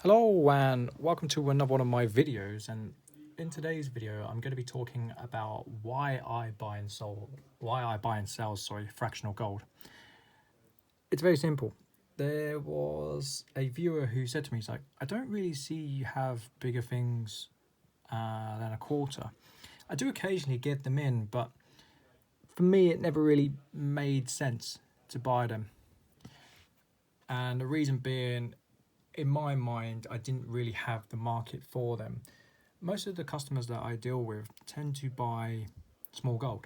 Hello and welcome to another one of my videos, and in today's video I'm going to be talking about why I buy and sell fractional gold. It's very simple. There was a viewer who said to me, he's like, I don't really see you have bigger things than a quarter. I do occasionally get them in, but for me it never really made sense to buy them. And the reason being, in my mind, I didn't really have the market for them. Most of the customers that I deal with tend to buy small gold.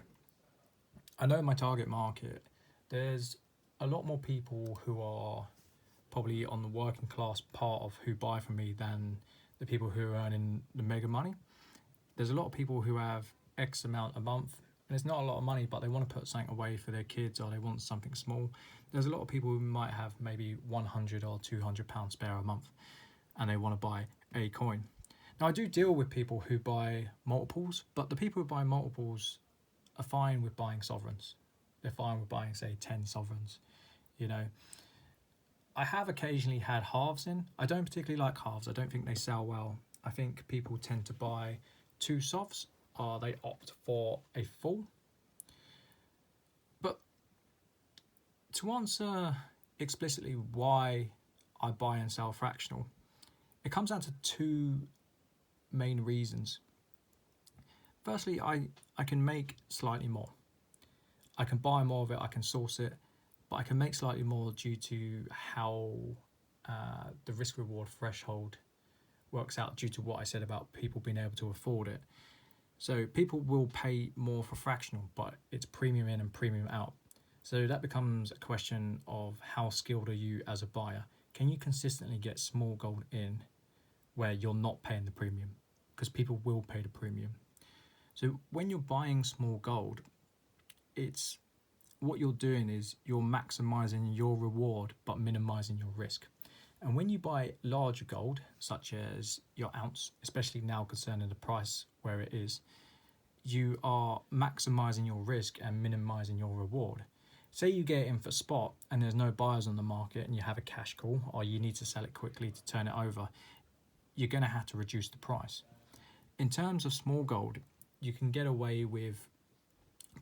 I know my target market, there's a lot more people who are probably on the working class part of who buy from me than the people who are earning the mega money. There's a lot of people who have X amount a month, and it's not a lot of money, but they want to put something away for their kids or they want something small. There's a lot of people who might have maybe 100 or 200 pounds spare a month and they want to buy a coin. Now, I do deal with people who buy multiples, but the people who buy multiples are fine with buying sovereigns. They're fine with buying, say, 10 sovereigns. You know, I have occasionally had halves in. I don't particularly like halves. I don't think they sell well. I think people tend to buy two softs or they opt for a full. But to answer explicitly why I buy and sell fractional, it comes down to two main reasons. Firstly, I can make slightly more. I can buy more of it, I can source it, but I can make slightly more due to how the risk reward threshold works out due to what I said about people being able to afford it. So people will pay more for fractional, but it's premium in and premium out. So that becomes a question of how skilled are you as a buyer? Can you consistently get small gold in where you're not paying the premium? Because people will pay the premium. So when you're buying small gold, it's what you're doing is you're maximizing your reward but minimizing your risk. And when you buy larger gold, such as your ounce, especially now concerning the price where it is, you are maximizing your risk and minimizing your reward. Say you get in for spot and there's no buyers on the market and you have a cash call or you need to sell it quickly to turn it over, you're going to have to reduce the price. In terms of small gold, you can get away with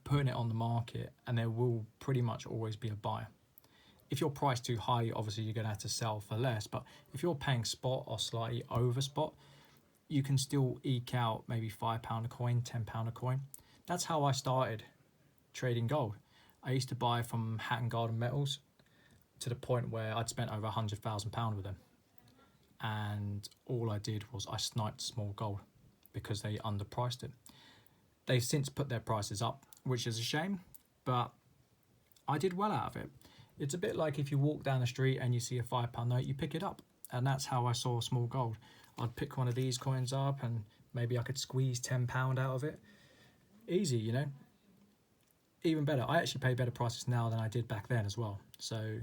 putting it on the market and there will pretty much always be a buyer. If you're priced too high, obviously you're going to have to sell for less, but if you're paying spot or slightly over spot, you can still eke out maybe £5 a coin, £10 a coin. That's how I started trading gold. I used to buy from Hatton Garden Metals to the point where I'd spent over £100,000 with them. And all I did was I sniped small gold because they underpriced it. They've since put their prices up, which is a shame, but I did well out of it. It's a bit like if you walk down the street and you see a £5 note, you pick it up. And that's how I saw small gold. I'd pick one of these coins up and maybe I could squeeze £10 out of it. Easy, you know. Even better, I actually pay better prices now than I did back then as well. So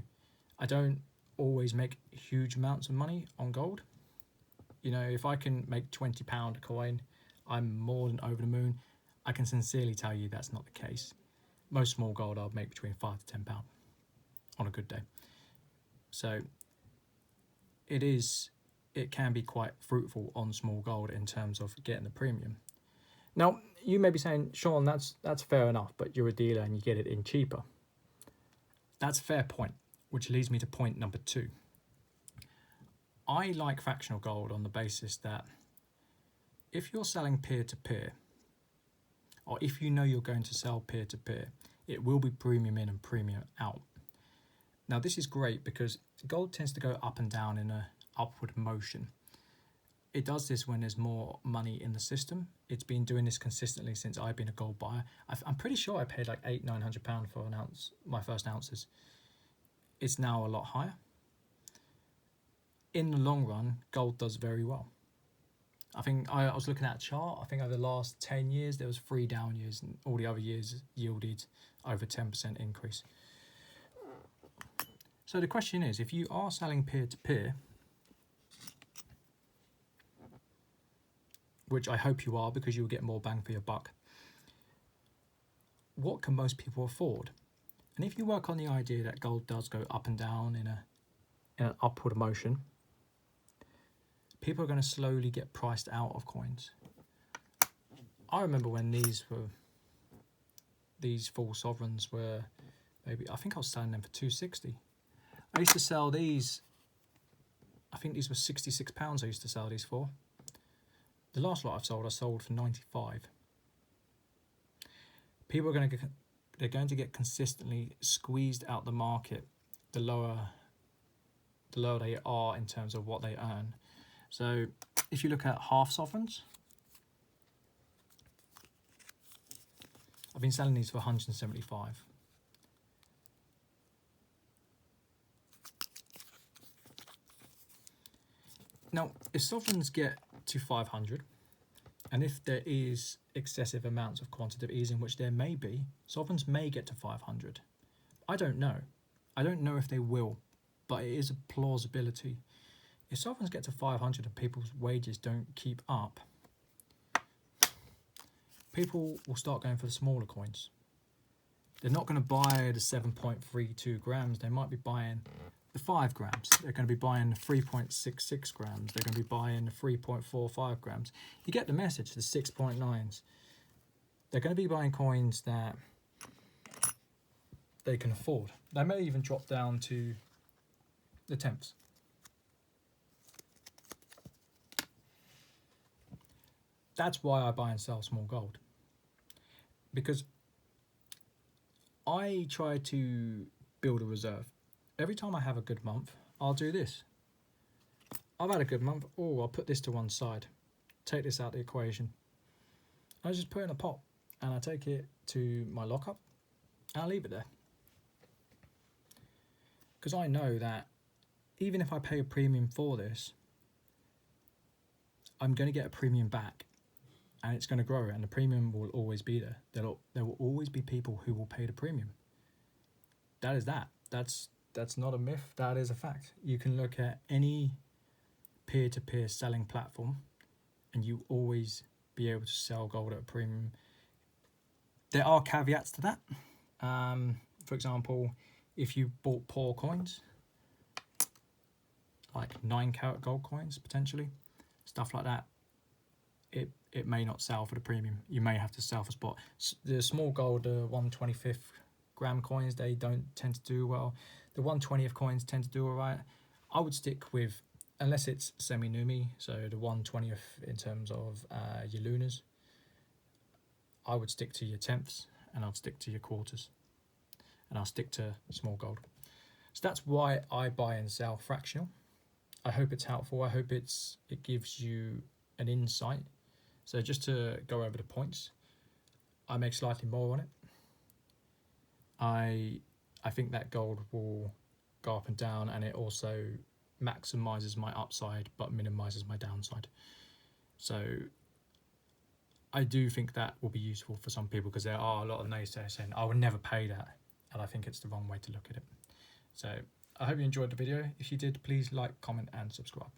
I don't always make huge amounts of money on gold. You know, if I can make £20 a coin, I'm more than over the moon. I can sincerely tell you that's not the case. Most small gold I'll make between £5 to £10 on a good day. So it can be quite fruitful on small gold in terms of getting the premium. Now, you may be saying, Sean, that's fair enough, but you're a dealer and you get it in cheaper. That's a fair point, which leads me to point number two. I like fractional gold on the basis that if you're selling peer-to-peer, or if you know you're going to sell peer-to-peer, it will be premium in and premium out. Now, this is great because gold tends to go up and down in an upward motion. It does this when there's more money in the system. It's been doing this consistently since I've been a gold buyer. I'm pretty sure I paid like £800-900 for an ounce, my first ounces. It's now a lot higher. In the long run, gold does very well. I think I was looking at a chart. I think over the last 10 years, there was 3 down years and all the other years yielded over 10% increase. So the question is, if you are selling peer-to-peer, which I hope you are because you'll get more bang for your buck, what can most people afford? And if you work on the idea that gold does go up and down in an upward motion, people are going to slowly get priced out of coins. I remember when these full sovereigns were, maybe, I think I was selling them for 260. I used to sell these, I think these were £66 I used to sell these for. The last lot I sold for 95. People are they're going to get consistently squeezed out the market the lower they are in terms of what they earn. So if you look at half sovereigns, I've been selling these for 175. Now, if sovereigns get to 500, and if there is excessive amounts of quantitative easing, which there may be, sovereigns may get to 500. I don't know. I don't know if they will, but it is a plausibility. If sovereigns get to 500 and people's wages don't keep up, people will start going for the smaller coins. They're not going to buy the 7.32 grams. They might be buying the 5 grams. They're going to be buying the 3.66 grams. They're going to be buying the 3.45 grams. You get the message, the 6.9s. They're going to be buying coins that they can afford. They may even drop down to the tenths. That's why I buy and sell small gold. Because I try to build a reserve. Every time I have a good month, I'll do this. I've had a good month. Oh, I'll put this to one side. Take this out of the equation. I just put it in a pot and I take it to my lockup and I'll leave it there. Because I know that even if I pay a premium for this, I'm going to get a premium back and it's going to grow, and the premium will always be there. There will always be people who will pay the premium. That is that. That's not a myth. That is a fact. You can look at any peer-to-peer selling platform and you always be able to sell gold at a premium. There are caveats to that. For example, if you bought poor coins, like 9-carat gold coins, potentially, stuff like that, it may not sell for the premium. You may have to sell for spot. The small gold, the 1/25 gram coins, they don't tend to do well. The 1/20th coins tend to do all right. I would stick with, unless it's semi-numi, so the 1/20th in terms of your lunars, I would stick to your tenths and I'd stick to your quarters. And I'll stick to small gold. So that's why I buy and sell fractional. I hope it's helpful. I hope it gives you an insight. So just to go over the points, I make slightly more on it. I think that gold will go up and down, and it also maximizes my upside but minimizes my downside. So I do think that will be useful for some people, because there are a lot of naysayers saying I would never pay that, and I think it's the wrong way to look at it. So I hope you enjoyed the video. If you did, please like, comment and subscribe.